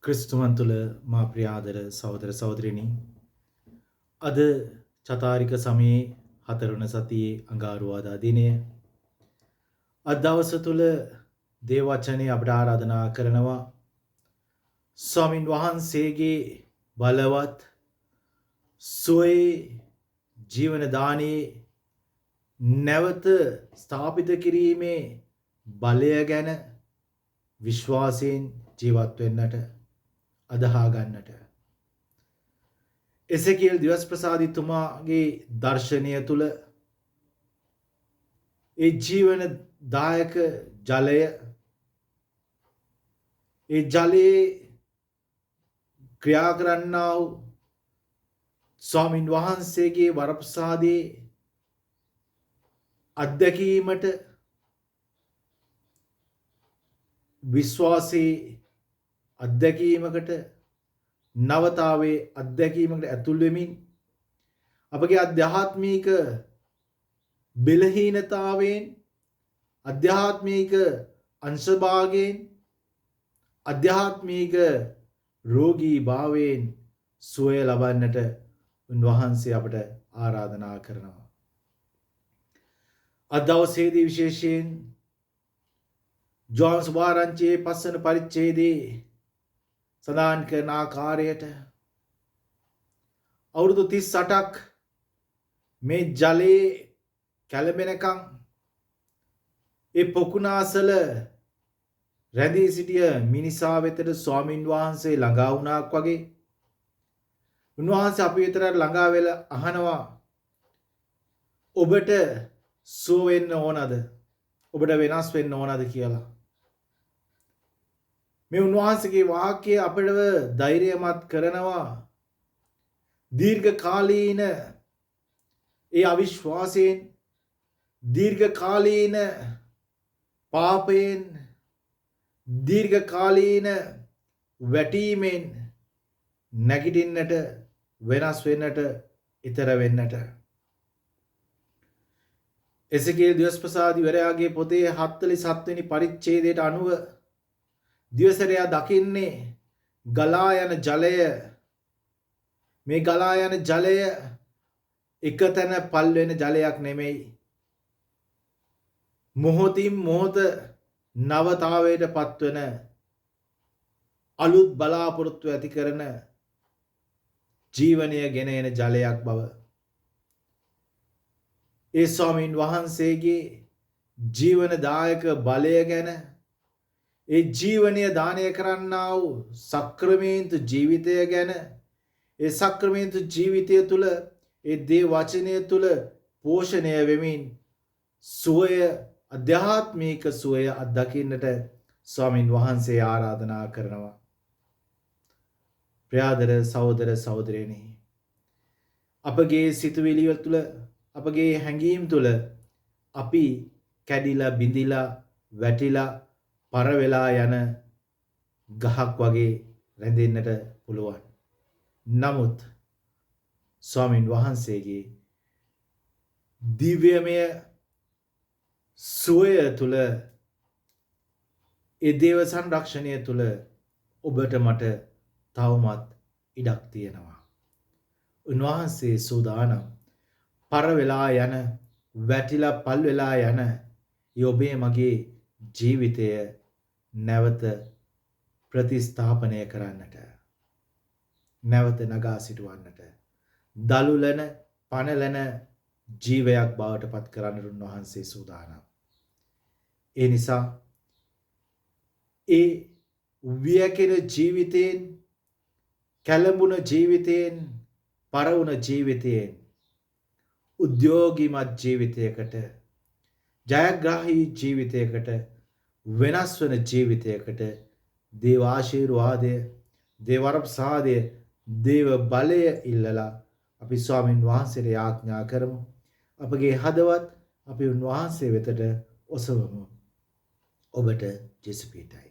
ක්‍රිස්තුමන් තුළ මා ප්‍රියාදර සහෝදර සහෝදරිනි අද චතාරික සමයේ 4 වන සතියේ අඟහරුවාදා දිනය අද දවස තුළ දේව වචනේ අපට ආරාධනා කරනවා ස්වාමින් වහන්සේගේ බලවත් සුවයේ ජීවන දානයේ නැවත ස්ථාපිත කිරීමේ බලය ගැන විශ්වාසයෙන් ජීවත් වෙන්නට අදහා ගන්නට එසේකියල් දිවස් ප්‍රසාදිතුමාගේ දර්ශනය තුල ඒ ජීවන දායක ජලය ඒ ජලයේ ක්‍රියා කරන්නා වූ ස්වාමින් වහන්සේගේ වරප්‍රසාදයේ අත්දැකීමට විශ්වාසී අත්දැකීමකට නවතාවේ අත්දැකීමකට ඇතුල් වෙමින් අපගේ අධ්‍යාත්මික බෙලහීනතාවෙන් අධ්‍යාත්මික අංශභාගයෙන් අධ්‍යාත්මික රෝගී භාවයෙන් සුවය ලබන්නට උන්වහන්සේ අපට ආරාධනා කරනවා. අද දවසේදී විශේෂයෙන් ජෝන්ස් වාරංචියේ 5 වන පරිච්ඡේදයේ සඳහන් කරන ආකාරයට අවුරුදු 38ක් මේ ජලයේ කැළඹෙනකම් ඒ පොකුණාසල රැඳී සිටිය මිනිසා වෙතට ස්වාමින් වහන්සේ ළඟා වුණාක් වගේ උන්වහන්සේ අපි විතරට ළඟා වෙලා අහනවා ඔබට සුව වෙන්න ඕනද? ඔබට වෙනස් වෙන්න ඕනද කියලා. මේ උන්වහන්සේගේ වාක්‍යය අපිටව ධෛර්යමත් කරනවා. දීර්ඝ කාලීන ඒ අවිශ්වාසයෙන් දීර්ඝ කාලීන පාපයෙන් දීර්ඝ කාලීන වැටීමෙන් නැගිටින්නට වෙනස් වෙන්නට ඊතර වෙන්නට එසේකියල් දිවස්ප්‍රසාදී වරයාගේ පොතේ 47 වෙනි පරිච්ඡේදයට අනුව දිවසරයා දකින්නේ ගලා යන ජලය. මේ ගලා යන ජලය එකතැන පල් වෙන ජලයක් නෙමෙයි. මොහොතින් මොහොත නවතාවයට පත්වන අලුත් බලාපොරොත්තු ඇති කරන ජීවනය ගෙන එන ජලයක් බව ඒ ස්වාමීන් වහන්සේගේ ජීවනදායක බලය ගැන ඒ ජීවනය දානය කරන්නා වූ සක්‍රමේන්තු ජීවිතය ගැන ඒ සක්‍රමේන්තු ජීවිතය තුළ ඒ දේ වචනය තුළ පෝෂණය වෙමින් සුවය අධ්‍යාත්මික සුවය අත්දකින්නට ස්වාමින් වහන්සේ ආරාධනා කරනවා. ප්‍රියාදර සහෝදර සහෝදරියනි අපගේ සිතුවිලි තුළ අපගේ හැඟීම් තුළ අපි කැඩිලා බිඳිලා වැටිලා පර වෙලා යන ගහක් වගේ රැඳෙන්නට පුළුවන්. නමුත් ස්වාමින් වහන්සේගේ දිව්‍යමය සුවය තුළ ඒ දේව සංරක්ෂණය තුළ ඔබට මට තවමත් ඉඩක් තියෙනවා. උන්වහන්සේ සූදානම් පර වෙලා යන වැටිලා පල් වෙලා යන ඔබේ මගේ ජීවිතය නැවත ප්‍රතිස්ථාපනය කරන්නට නැවත නගා සිටවන්නට දලුලන පනලන ජීවයක් බවට පත් කරන්නට උන්වහන්සේ සූදානම්. ඒ නිසා ඒ වියකින ජීවිතයෙන් කැළඹුණ ජීවිතයෙන් පරවුණ ජීවිතයෙන් උද්‍යෝගිමත් ජීවිතයකට ජයග්‍රාහී ජීවිතයකට වෙනස් වන ජීවිතයකට දේව ආශිර්වාදය දේව වරප්‍රසාදය දේව බලය ඉල්ලලා අපි ස්වාමින් වහන්සේට යාඥා කරමු. අපගේ හදවත් අපි උන්වහන්සේ වෙතට ඔසවමු. ඔබට ජෙසුපීටයි.